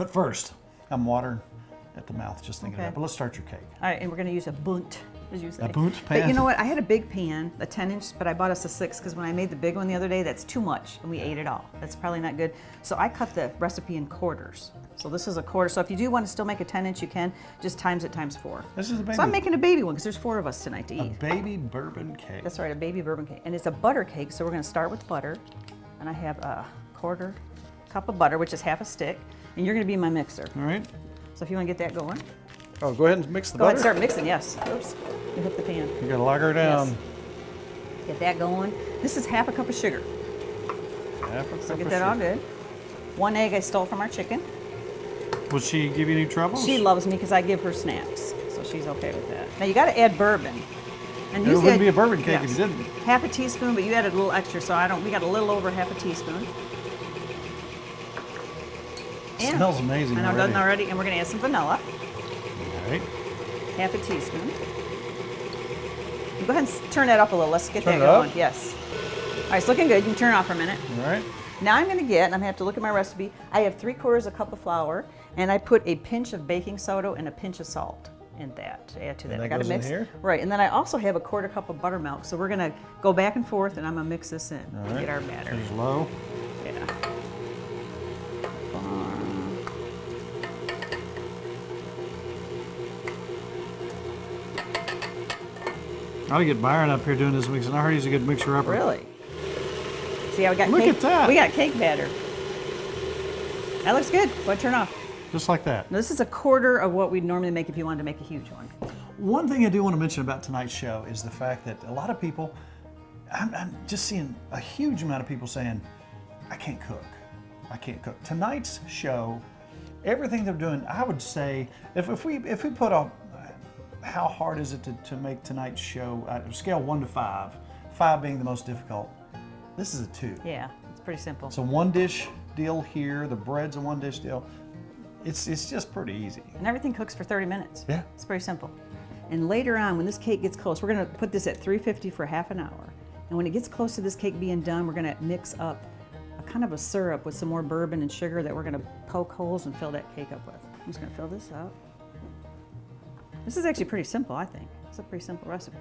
But first, I'm watering at the mouth just thinking about it. But let's start your cake. All right, and we're gonna use a bunt, as you say. A bunt pan? But you know what? I had a big pan, a 10-inch, but I bought us a 6 because when I made the big one the other day, that's too much, and we ate it all. That's probably not good. So I cut the recipe in quarters. So this is a quarter. So if you do want to still make a 10-inch, you can. Just times it times 4. This is a baby. So I'm making a baby one because there's 4 of us tonight to eat. A baby bourbon cake. That's right, a baby bourbon cake. And it's a butter cake, so we're gonna start with butter. And I have a 1/4 cup of butter, which is half a stick. And you're gonna be my mixer. All right. So if you wanna get that going. Oh, go ahead and mix the Go butter. ahead and start mixing, yes. Oops, you hit the pan. You gotta lock her down. Yes. Get that going. This is half a cup of sugar. So get that all good. 1 egg I stole from our chicken. Will she give you any trouble? She loves me because I give her snacks, so she's okay with that. Now you gotta add bourbon. And It wouldn't be a bourbon cake if you didn't. Half a teaspoon, but you added a little extra, so we got a little over half a teaspoon. It smells amazing I know, already. doesn't already, and we're gonna add some vanilla. All right. Half a teaspoon. Go ahead and turn that up a little. Let's get Turn that it up? going. Yes. All right, it's looking good. You can turn it off for a minute. All right. Now I'm gonna get, and I'm gonna have to look at my recipe. I have 3/4 a cup of flour, and I put a pinch of baking soda and a pinch of salt in that to add to that. And that I gotta goes in mix. here? Right, and then I also have a 1/4 cup of buttermilk. So we're gonna go back and forth, and I'm gonna mix this in All to right. get our batter. It's low. Yeah. I ought to get Byron up here doing this mixing. I heard he's a good mixer upper. Really? See how we got Look cake? at that. We got cake batter. That looks good. Go ahead, turn off. Just like that. Now, this is a 1/4 of what we'd normally make if you wanted to make a huge one. One thing I do want to mention about tonight's show is the fact that a lot of people, I'm just seeing a huge amount of people saying, I can't cook. I can't cook. Tonight's show, everything they're doing, I would say, if we put up, how hard is it to make tonight's show, scale 1 to 5, 5 being the most difficult, this is a 2. Yeah, it's pretty simple. So 1 dish deal here, the bread's a 1 dish deal. It's just pretty easy. And everything cooks for 30 minutes. Yeah. It's pretty simple. And later on, when this cake gets close, we're gonna put this at 350 for half an hour. And when it gets close to this cake being done, we're gonna mix up a kind of a syrup with some more bourbon and sugar that we're gonna poke holes and fill that cake up with. I'm just gonna fill this up. This is actually pretty simple, I think. It's a pretty simple recipe.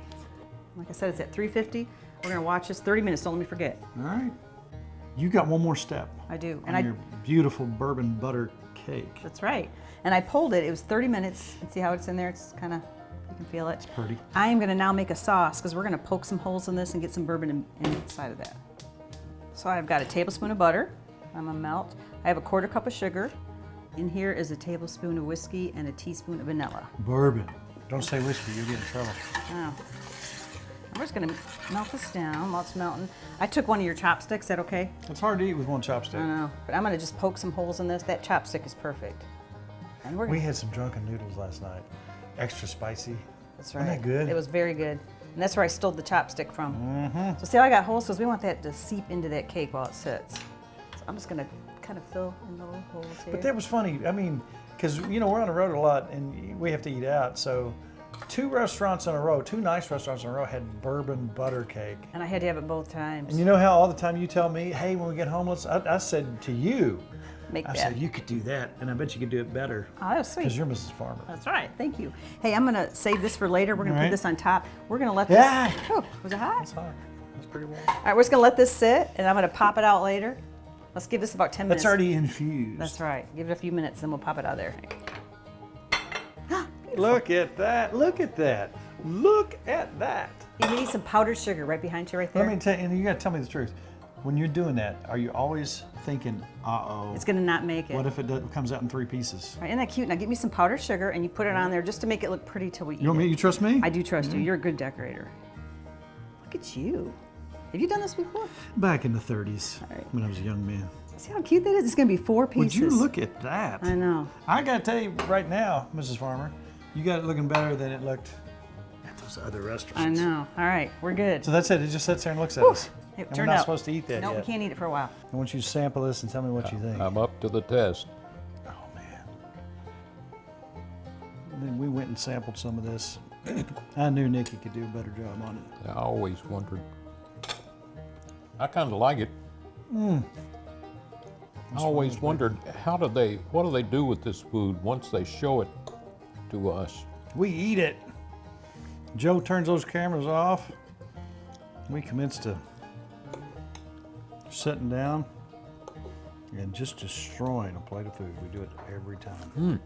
Like I said, it's at 350. We're gonna watch this 30 minutes, don't let me forget. All right. You got one more step. I do. And your beautiful bourbon butter cake. That's right. And I pulled it. It was 30 minutes. And see how it's in there? It's kind of, you can feel it. It's pretty. I am going to now make a sauce because we're going to poke some holes in this and get some bourbon inside of that. So I've got a tablespoon of butter. I'm going to melt. I have a 1/4 cup of sugar. In here is a tablespoon of whiskey and a teaspoon of vanilla. Bourbon. Don't say whiskey, you'll get in trouble. Oh. I'm just going to melt this down while it's melting. I took one of your chopsticks. Is that okay? It's hard to eat with one chopstick. I know. But I'm going to just poke some holes in this. That chopstick is perfect. And we're We had some drunken noodles last night. Extra spicy. That's right. Wasn't that good? It was very good. And that's where I stole the chopstick from. So see how I got holes? Because we want that to seep into that cake while it sits. So I'm just going to kind of fill in the little holes here. But that was funny. I mean, because, you know, we're on the road a lot and we have to eat out. So 2 restaurants in a row, 2 nice restaurants in a row had bourbon butter cake. And I had to have it both times. And you know how all the time you tell me, hey, when we get home, I said to you, Make I that. said, you could do that. And I bet you could do it better. Oh, that was sweet. Because you're Mrs. Farmer. That's right. Thank you. Hey, I'm going to save this for later. We're going to All put right. this on top. We're going to let this. Yeah. Oh, was it hot? That's hot. That's pretty warm. All right, we're just going to let this sit, and I'm going to pop it out later. Let's give this about 10 minutes. That's already infused. That's right. Give it a few minutes, then we'll pop it out of there. Look at that. Look at that. Look at that. You need some powdered sugar right behind you right there. Let me tell you, and you got to tell me the truth. When you're doing that, are you always thinking, uh-oh, It's going to not make it. what if it comes out in 3 pieces? Right, isn't that cute? Now get me some powdered sugar and you put it on there just to make it look pretty till we eat You want me? it. You trust me? I do trust you. You're a good decorator. Look at you. Have you done this before? Back in the 30s, All right. when I was a young man. See how cute that is? It's going to be 4 pieces. Would you look at that? I know. I got to tell you right now, Mrs. Farmer, you got it looking better than it looked at those other restaurants. I know. All right, we're good. So that's it. It just sits there and looks at us. It And we're turned not out. supposed to eat that No, yet. we can't eat it for a while. I want you to sample this and tell me what you think. I'm up to the test. Oh, man. And then we went and sampled some of this. I knew Nikki could do a better job on it. I always wondered. I kind of like it. I always wondered, what do they do with this food once they show it to us? We eat it. Joe turns those cameras off. We commence to sitting down and just destroying a plate of food. We do it every time.